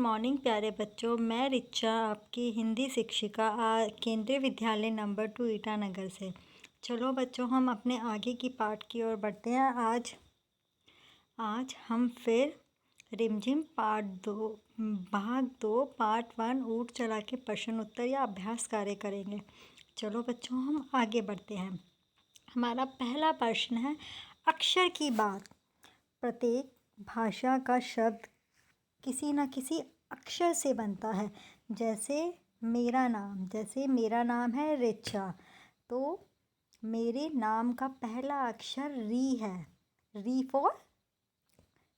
Morning प्यारे बच्चों। मैं रिचा आपकी हिंदी शिक्षिका केंद्रीय विद्यालय नंबर 2 ईटानगर से। चलो बच्चों, हम अपने आगे की पाठ की ओर बढ़ते हैं। आज हम फिर रिमझिम भाग 2 पार्ट 1 ऊट चला के प्रश्न उत्तर या अभ्यास कार्य करेंगे। चलो बच्चों, हम आगे बढ़ते हैं। हमारा पहला प्रश्न है, अक्षर की बात। प्रत्येक भाषा का शब्द किसी न किसी अक्षर से बनता है। जैसे मेरा नाम है रिचा, तो मेरे नाम का पहला अक्षर री है।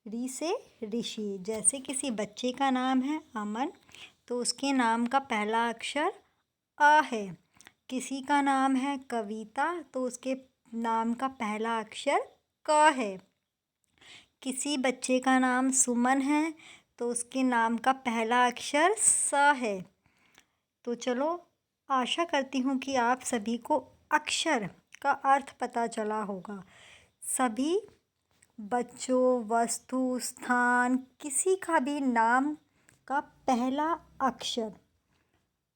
री से ऋषि। जैसे किसी बच्चे का नाम है अमन, तो उसके नाम का पहला अक्षर अ है। किसी का नाम है कविता, तो उसके नाम का पहला अक्षर क है। किसी बच्चे का नाम सुमन है, तो उसके नाम का पहला अक्षर स है। तो चलो, आशा करती हूँ कि आप सभी को अक्षर का अर्थ पता चला होगा। सभी बच्चों, वस्तु, स्थान, किसी का भी नाम का पहला अक्षर।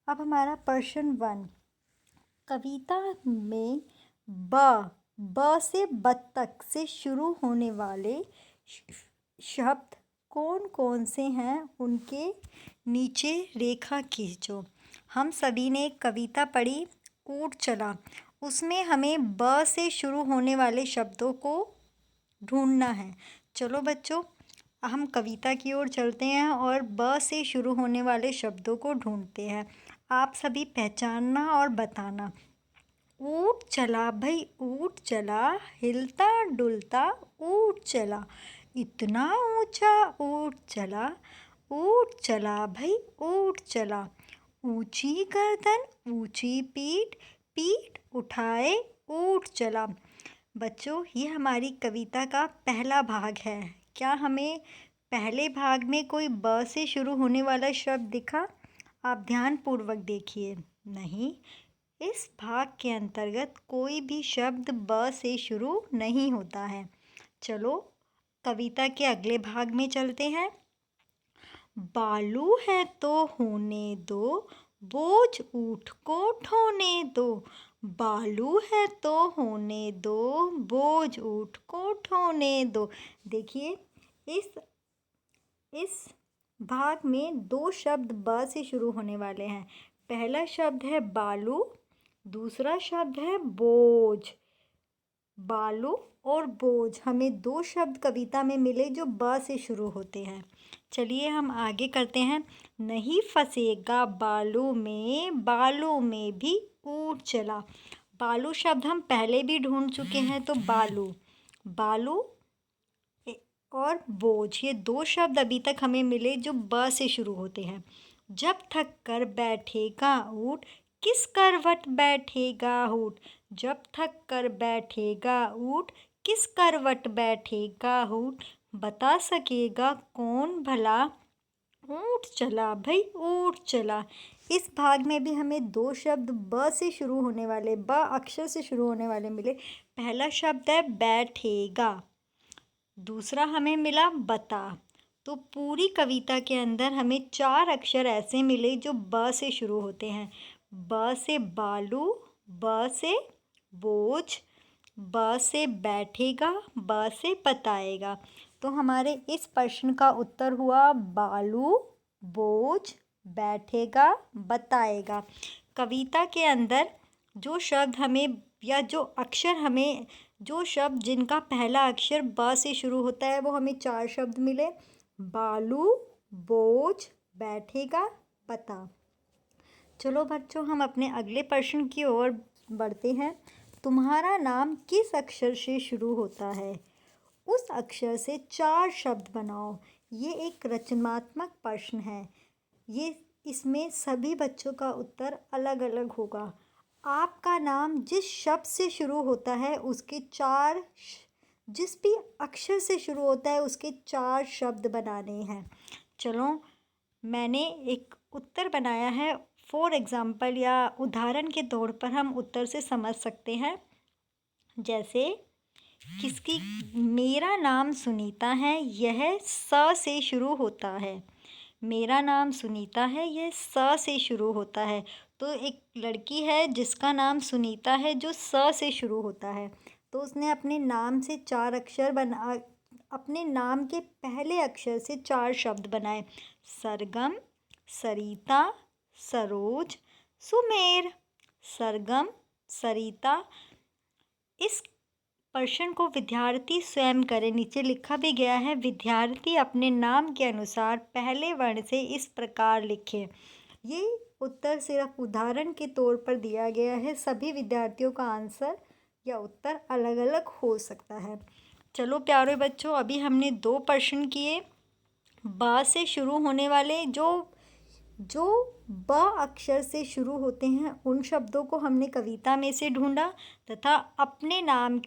अब हमारा प्रश्न 1, कविता में ब से बत्तख से शुरू होने वाले शब्द कौन कौन से हैं, उनके नीचे रेखा खींचो। हम सभी ने एक कविता पढ़ी, ऊट चला। उसमें हमें ब से शुरू होने वाले शब्दों को ढूंढना है। चलो बच्चों, हम कविता की ओर चलते हैं और ब से शुरू होने वाले शब्दों को ढूंढते हैं। आप सभी पहचानना और बताना। ऊट चला भाई ऊट चला, हिलता डुलता ऊट चला, इतना ऊंचा ऊट चला भाई ऊट चला, ऊंची गर्दन ऊंची पीठ, पीठ उठाए ऊट चला। बच्चों, ये हमारी कविता का पहला भाग है। क्या हमें पहले भाग में कोई ब से शुरू होने वाला शब्द दिखा? आप ध्यानपूर्वक देखिए। नहीं, इस भाग के अंतर्गत कोई भी शब्द ब से शुरू नहीं होता है। चलो, कविता के अगले भाग में चलते हैं। बालू है तो होने दो, बोझ ऊँट को ढोने दो। बालू है तो होने दो, बोझ ऊँट को ढोने दो। देखिए, इस भाग में दो शब्द ब से शुरू होने वाले हैं। पहला शब्द है बालू, दूसरा शब्द है बोझ। बालू और बोझ, हमें दो शब्द कविता में मिले जो ब से शुरू होते हैं। चलिए हम आगे करते हैं। नहीं फंसेगा बालू में भी ऊँट चला। बालू शब्द हम पहले भी ढूंढ चुके हैं, तो बालू और बोझ, ये दो शब्द अभी तक हमें मिले जो ब से शुरू होते हैं। जब थक कर बैठेगा ऊँट, किस करवट बैठेगा ऊँट। जब थक कर बैठेगा ऊँट, किस करवट बैठेगा ऊँट, बता सकेगा कौन भला, ऊँट चला भाई ऊँट चला। इस भाग में भी हमें दो शब्द ब से शुरू होने वाले, ब अक्षर से शुरू होने वाले मिले। पहला शब्द है बैठेगा, दूसरा हमें मिला बता। तो पूरी कविता के अंदर हमें 4 अक्षर ऐसे मिले जो ब से शुरू होते हैं। ब से बालू, ब से बोझ, ब से बैठेगा, ब से बताएगा। तो हमारे इस प्रश्न का उत्तर हुआ बालू, बोझ, बैठेगा, बताएगा। कविता के अंदर जो शब्द हमें या जो अक्षर हमें, जो शब्द जिनका पहला अक्षर ब से शुरू होता है, वो हमें 4 शब्द मिले। बालू, बोझ, बैठेगा, बता। चलो बच्चों, हम अपने अगले प्रश्न की ओर बढ़ते हैं। तुम्हारा नाम किस अक्षर से शुरू होता है? उस अक्षर से 4 शब्द बनाओ। ये एक रचनात्मक प्रश्न है। इसमें सभी बच्चों का उत्तर अलग अलग होगा। आपका नाम जिस शब्द से शुरू होता है, उसके 4, जिस भी अक्षर से शुरू होता है उसके 4 शब्द बनाने हैं। चलो, मैंने एक उत्तर बनाया है। फॉर एग्ज़ाम्पल या उदाहरण के तौर पर हम उत्तर से समझ सकते हैं। जैसे मेरा नाम सुनीता है, यह स से शुरू होता है। मेरा नाम सुनीता है, यह स से शुरू होता है। तो एक लड़की है जिसका नाम सुनीता है जो स से शुरू होता है। तो उसने अपने नाम से 4 अक्षर बना अपने नाम के पहले अक्षर से 4 शब्द बनाए। सरगम, सरिता, सरोज, सुमेर। सरगम, सरिता। इस प्रश्न को विद्यार्थी स्वयं करें। नीचे लिखा भी गया है, विद्यार्थी अपने नाम के अनुसार पहले वर्ण से इस प्रकार लिखें। ये उत्तर सिर्फ उदाहरण के तौर पर दिया गया है। सभी विद्यार्थियों का आंसर या उत्तर अलग अलग हो सकता है। चलो प्यारे बच्चों, अभी हमने 2 प्रश्न किए। बा से शुरू होने वाले जो ब अक्षर से शुरू होते हैं उन शब्दों को हमने कविता में से ढूंढा तथा अपने नाम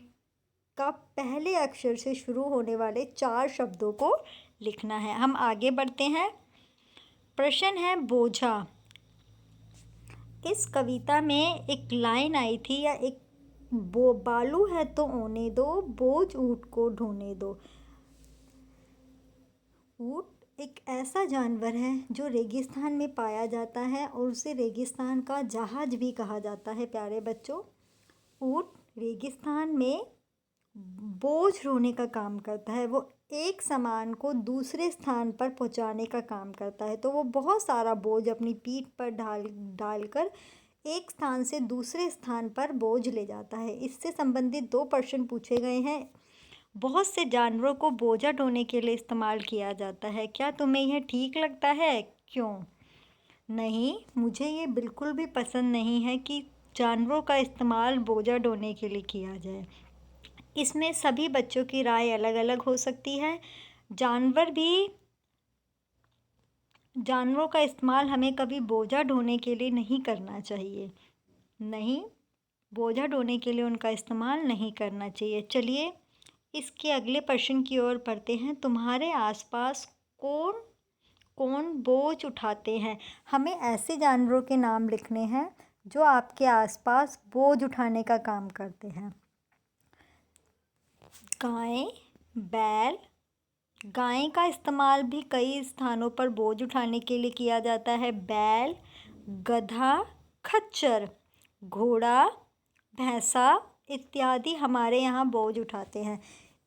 का पहले अक्षर से शुरू होने वाले 4 शब्दों को लिखना है। हम आगे बढ़ते हैं। प्रश्न है बोझा। इस कविता में एक लाइन आई थी या एक बालू है तो ओने दो, बोझ ऊँट को ढोने दो। ऊँट एक ऐसा जानवर है जो रेगिस्तान में पाया जाता है और उसे रेगिस्तान का जहाज भी कहा जाता है। प्यारे बच्चों, ऊँट रेगिस्तान में बोझ ढोने का काम करता है। वो एक सामान को दूसरे स्थान पर पहुंचाने का काम करता है। तो वो बहुत सारा बोझ अपनी पीठ पर डालकर एक स्थान से दूसरे स्थान पर बोझ ले जाता है। इससे संबंधित 2 प्रश्न पूछे गए हैं। बहुत से जानवरों को बोझा ढोने के लिए इस्तेमाल किया जाता है। क्या तुम्हें यह ठीक लगता है? क्यों? नहीं, मुझे ये बिल्कुल भी पसंद नहीं है कि जानवरों का इस्तेमाल बोझा ढोने के लिए किया जाए। इसमें सभी बच्चों की राय अलग अलग हो सकती है। जानवरों का इस्तेमाल हमें कभी बोझा ढोने के लिए नहीं करना चाहिए। नहीं, बोझा ढोने के लिए उनका इस्तेमाल नहीं करना चाहिए। चलिए इसके अगले प्रश्न की ओर बढ़ते हैं। तुम्हारे आसपास कौन कौन बोझ उठाते हैं? हमें ऐसे जानवरों के नाम लिखने हैं जो आपके आसपास बोझ उठाने का काम करते हैं। गाय, बैल। गाय का इस्तेमाल भी कई स्थानों पर बोझ उठाने के लिए किया जाता है। बैल, गधा, खच्चर, घोड़ा, भैंसा इत्यादि हमारे यहाँ बोझ उठाते हैं।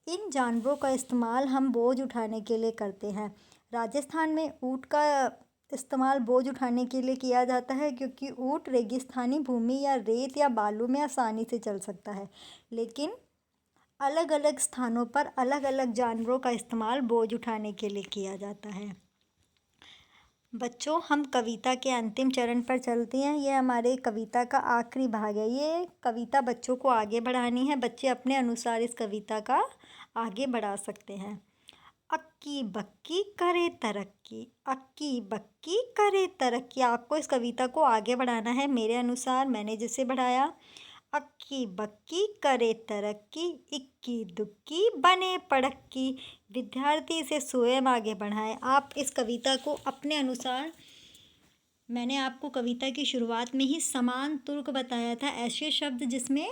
इन जानवरों का इस्तेमाल हम बोझ उठाने के लिए करते हैं। राजस्थान में ऊँट का इस्तेमाल बोझ उठाने के लिए किया जाता है क्योंकि ऊँट रेगिस्तानी भूमि या रेत या बालू में आसानी से चल सकता है। लेकिन अलग अलग स्थानों पर अलग अलग जानवरों का इस्तेमाल बोझ उठाने के लिए किया जाता है। बच्चों, हम कविता के अंतिम चरण पर चलते हैं। ये हमारे कविता का आखिरी भाग है। ये कविता बच्चों को आगे बढ़ानी है। बच्चे अपने अनुसार इस कविता का आगे बढ़ा सकते हैं। अक्की बक्की करे तरक्की, अक्की बक्की करे तरक्की। आपको इस कविता को आगे बढ़ाना है मेरे अनुसार, मैंने जिसे बढ़ाया। अक्की बक्की करे तरक्की, इक्की दुक्की बने पड़क्की। विद्यार्थी इसे स्वयं आगे बढ़ाएं। आप इस कविता को अपने अनुसार, मैंने आपको कविता की शुरुआत में ही समान तुर्क बताया था, ऐसे शब्द जिसमें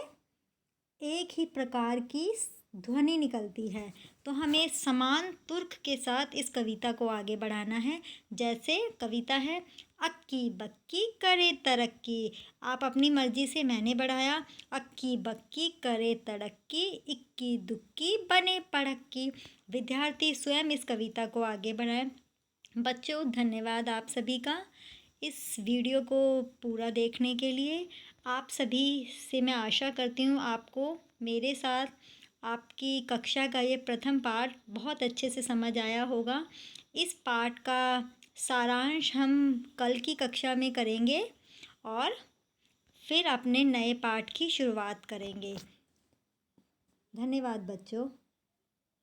एक ही प्रकार की ध्वनि निकलती है। तो हमें समान तुर्क के साथ इस कविता को आगे बढ़ाना है। जैसे कविता है, अक्की बक्की करे तरक्की। आप अपनी मर्जी से, मैंने बढ़ाया, अक्की बक्की करे तरक्की, इक्की दुक्की बने पड़क्की। विद्यार्थी स्वयं इस कविता को आगे बढ़ाएं। बच्चों, धन्यवाद आप सभी का इस वीडियो को पूरा देखने के लिए। आप सभी से मैं आशा करती हूँ आपको मेरे साथ आपकी कक्षा का ये प्रथम पाठ बहुत अच्छे से समझ आया होगा। इस पाठ का सारांश हम कल की कक्षा में करेंगे और फिर अपने नए पाठ की शुरुआत करेंगे। धन्यवाद बच्चों।